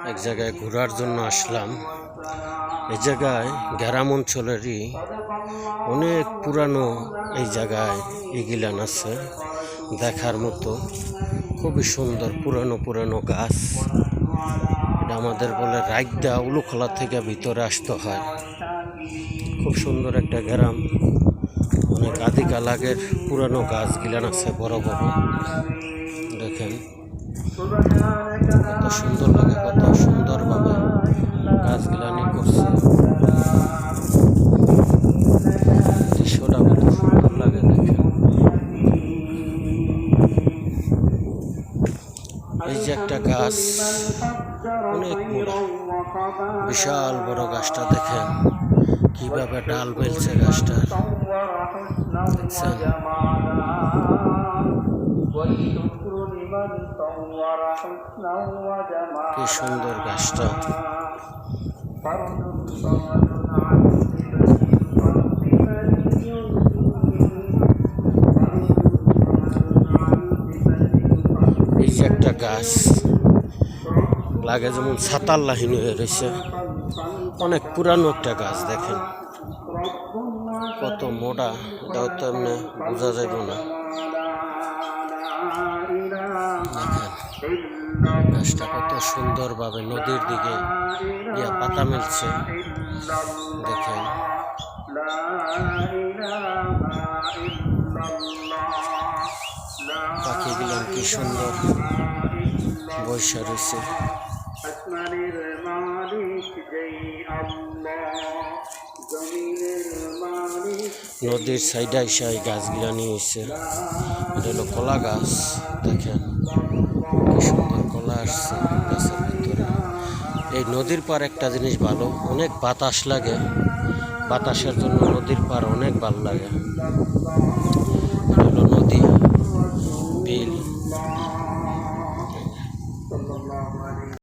এক জায়গায় ঘোরার জন্য আসলাম। এই জায়গায় গ্রাম অঞ্চলেরই অনেক পুরানো এই জায়গায় ইগিলান আছে দেখার মতো। খুবই সুন্দর পুরানো পুরানো গাছ। এটা আমাদের বলে রাইগদা উলুখোলা থেকে ভিতরে আসতে হয়। খুব সুন্দর একটা গ্রাম। অনেক আদিকাল আগের পুরানো গাছ গিলান আছে বড় বড়। দেখেন কত সুন্দর লাগে, কত সুন্দরভাবে গাছগুলানি করছে। দৃশ্যটা কত সুন্দর লাগে দেখেন। এই যে একটা গাছ অনেক বড়, বিশাল বড় গাছটা দেখেন কিভাবে ডাল মেলছে গাছটার, দেখছেন? কি সুন্দর গাছটা। এই যে একটা গাছ লাগে যেমন ছাতার লাহিনী হয়ে রয়েছে। অনেক পুরানো একটা গাছ দেখেন কত মোটা, এটাও তো এমনি বোঝা যাইব না। দেখেন গাছটা কত সুন্দরভাবে নদীর দিকে পাতা মেলছে। দেখেন পাখিগুলো কি সুন্দর বৈশা রয়েছে। নদীর সাইডে এসে এই গাছগুলা নিয়ে এসছে। এটা হলো কলা গাছ। দেখেন কি সুন্দর কলা আসছে গাছের ভিতরে। এই নদীর পার একটা জিনিস ভালো, অনেক বাতাস লাগে। বাতাসের জন্য নদীর পার অনেক ভালো লাগে। এটা হলো নদী, বিল।